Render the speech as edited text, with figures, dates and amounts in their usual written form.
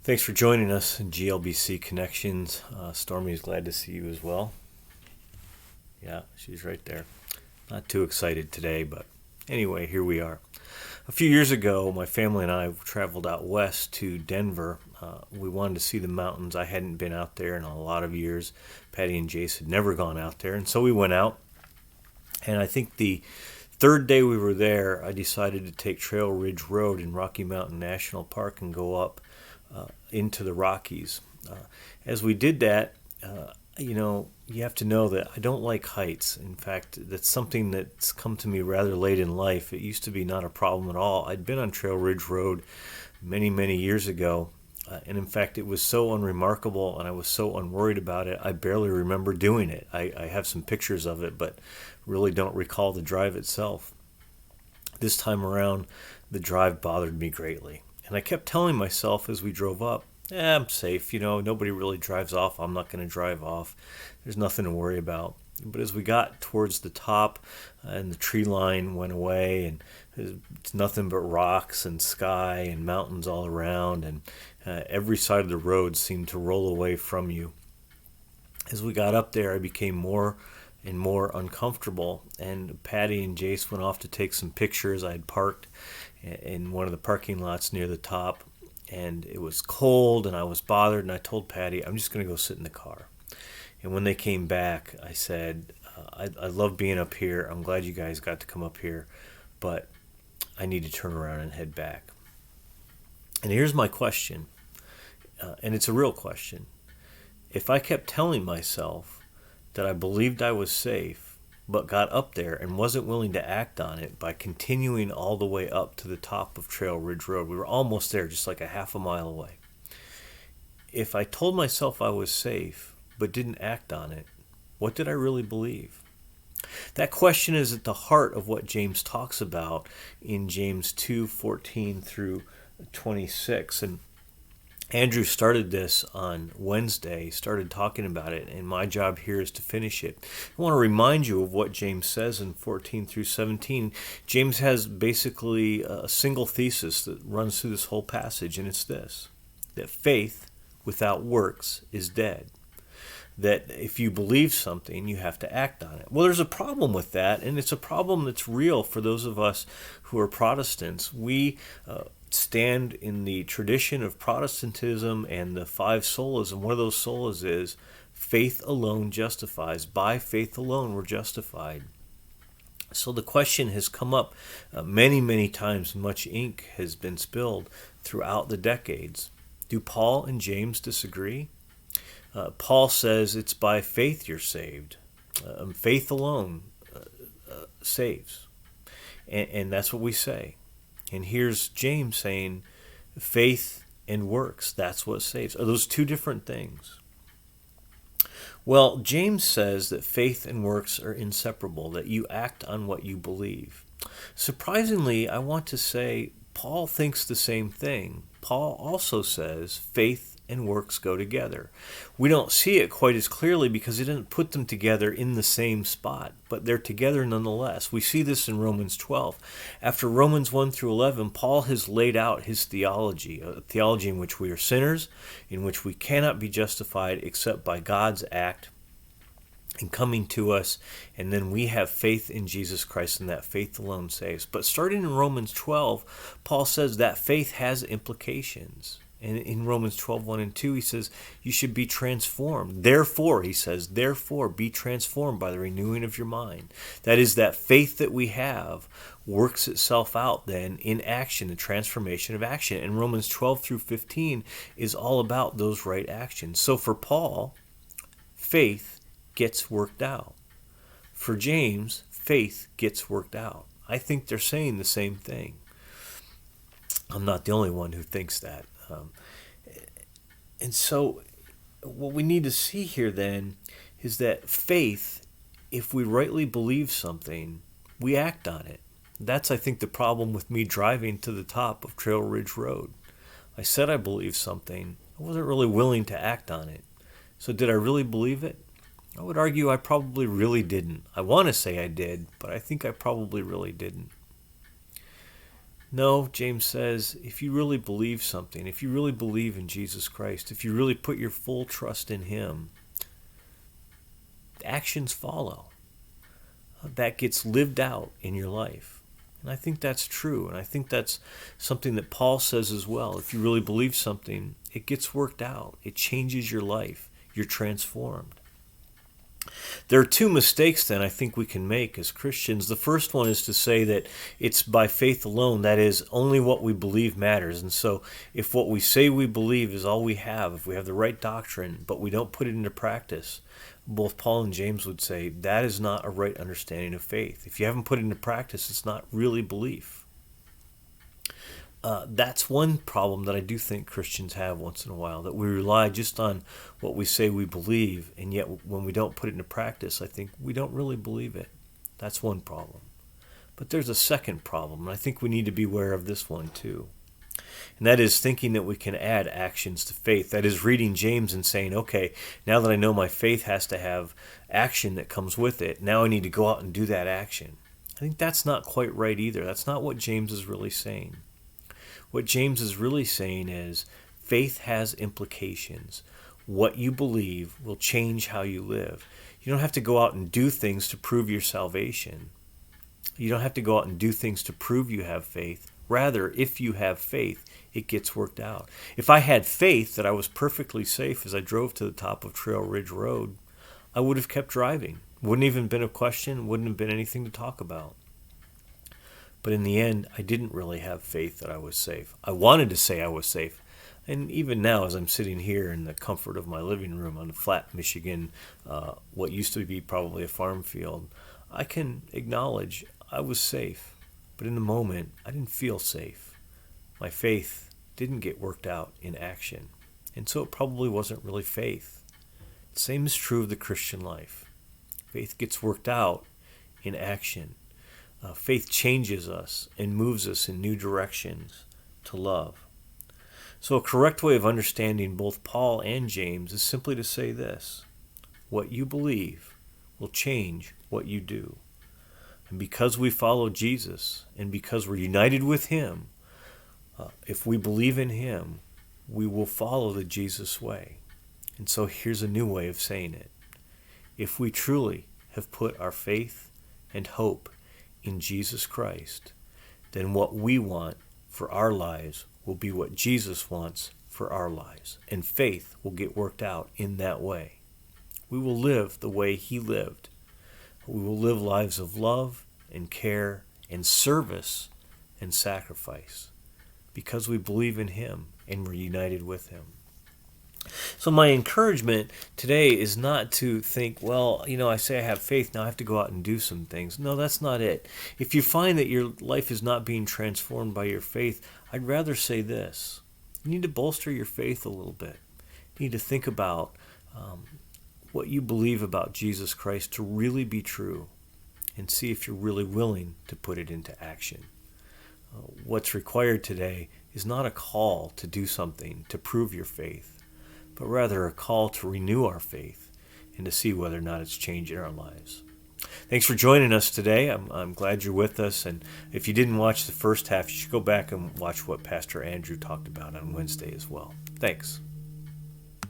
Thanks for joining us in GLBC Connections. Stormy is glad to see you as well. Yeah, she's right there. Not too excited today, but anyway, here we are. A few years ago, my family and I traveled out west to Denver. We wanted to see the mountains. I hadn't been out there in a lot of years. Patty and Jace had never gone out there, and so we went out. And I think the third day we were there, I decided to take Trail Ridge Road in Rocky Mountain National Park and go up into the Rockies. As we did that, you have to know that I don't like heights. In fact, that's something that's come to me rather late in life. It used to be not a problem at all. I'd been on Trail Ridge Road many, many years ago. And in fact, it was so unremarkable and I was so unworried about it, I barely remember doing it. I have some pictures of it, but really don't recall the drive itself. This time around, the drive bothered me greatly. And I kept telling myself as we drove up, I'm safe, nobody really drives off. I'm not going to drive off. There's nothing to worry about. But as we got towards the top and the tree line went away and it's nothing but rocks and sky and mountains all around and every side of the road seemed to roll away from you. As we got up there, I became more and more uncomfortable, and Patty and Jace went off to take some pictures. I had parked in one of the parking lots near the top, and it was cold and I was bothered, and I told Patty, I'm just going to go sit in the car. And when they came back, I said, I love being up here. I'm glad you guys got to come up here, but I need to turn around and head back. And here's my question, and it's a real question. If I kept telling myself that I believed I was safe, but got up there and wasn't willing to act on it by continuing all the way up to the top of Trail Ridge Road, we were almost there, just like a half a mile away. If I told myself I was safe, but didn't act on it, what did I really believe? That question is at the heart of what James talks about in James 2:14 through 26. And Andrew started this on Wednesday, started talking about it, and my job here is to finish it. I want to remind you of what James says in 14 through 17. James has basically a single thesis that runs through this whole passage, and it's this: that faith without works is dead. That if you believe something, you have to act on it. Well, there's a problem with that, and it's a problem that's real for those of us who are Protestants. We stand in the tradition of Protestantism and the five solas, and one of those solas is faith alone justifies. By faith alone we're justified. So the question has come up many, many times. Much ink has been spilled throughout the decades. Do Paul and James disagree? Paul says it's by faith you're saved. Faith alone saves. And that's what we say. And here's James saying faith and works, that's what saves. Are those two different things? Well, James says that faith and works are inseparable, that you act on what you believe. Surprisingly, I want to say Paul thinks the same thing. Paul also says faith and works go together. We don't see it quite as clearly because he didn't put them together in the same spot, but they're together nonetheless. We see this in Romans 12. After Romans 1 through 11, Paul has laid out his theology, a theology in which we are sinners, in which we cannot be justified except by God's act and coming to us, and then we have faith in Jesus Christ, and that faith alone saves. But starting in Romans 12, Paul says that faith has implications. And in Romans 12:1 and 2, he says, you should be transformed. Therefore, he says, therefore, be transformed by the renewing of your mind. That is, that faith that we have works itself out then in action, the transformation of action. And Romans 12 through 15 is all about those right actions. So for Paul, faith gets worked out. For James, faith gets worked out. I think they're saying the same thing. I'm not the only one who thinks that. And so what we need to see here then is that faith, if we rightly believe something, we act on it. That's, I think, the problem with me driving to the top of Trail Ridge Road. I said I believed something. I wasn't really willing to act on it. So did I really believe it? I would argue I probably really didn't. I want to say I did, but I think I probably really didn't. No, James says, if you really believe something, if you really believe in Jesus Christ, if you really put your full trust in him, actions follow. That gets lived out in your life. And I think that's true. And I think that's something that Paul says as well. If you really believe something, it gets worked out. It changes your life. You're transformed. There are two mistakes then I think we can make as Christians. The first one is to say that it's by faith alone, that is, only what we believe matters. And so if what we say we believe is all we have, if we have the right doctrine, but we don't put it into practice, both Paul and James would say that is not a right understanding of faith. If you haven't put it into practice, it's not really belief. That's one problem that I do think Christians have once in a while, that we rely just on what we say we believe, and yet when we don't put it into practice, I think we don't really believe it. That's one problem. But there's a second problem, and I think we need to be aware of this one too. And that is thinking that we can add actions to faith. That is reading James and saying, okay, now that I know my faith has to have action that comes with it, now I need to go out and do that action. I think that's not quite right either. That's not what James is really saying. What James is really saying is faith has implications. What you believe will change how you live. You don't have to go out and do things to prove your salvation. You don't have to go out and do things to prove you have faith. Rather, if you have faith, it gets worked out. If I had faith that I was perfectly safe as I drove to the top of Trail Ridge Road, I would have kept driving. Wouldn't even been a question, wouldn't have been anything to talk about. But in the end, I didn't really have faith that I was safe. I wanted to say I was safe. And even now, as I'm sitting here in the comfort of my living room on a flat Michigan, what used to be probably a farm field, I can acknowledge I was safe. But in the moment, I didn't feel safe. My faith didn't get worked out in action. And so it probably wasn't really faith. The same is true of the Christian life. Faith gets worked out in action. Faith changes us and moves us in new directions to love. So a correct way of understanding both Paul and James is simply to say this: what you believe will change what you do. And because we follow Jesus and because we're united with him, if we believe in him, we will follow the Jesus way. And so here's a new way of saying it. If we truly have put our faith and hope in Jesus Christ, then what we want for our lives will be what Jesus wants for our lives. And faith will get worked out in that way. We will live the way he lived. We will live lives of love and care and service and sacrifice because we believe in him and we're united with him. So my encouragement today is not to think, well, I say I have faith, now I have to go out and do some things. No, that's not it. If you find that your life is not being transformed by your faith, I'd rather say this. You need to bolster your faith a little bit. You need to think about what you believe about Jesus Christ to really be true and see if you're really willing to put it into action. What's required today is not a call to do something to prove your faith, but rather a call to renew our faith and to see whether or not it's changing our lives. Thanks for joining us today. I'm glad you're with us. And if you didn't watch the first half, you should go back and watch what Pastor Andrew talked about on Wednesday as well. Thanks.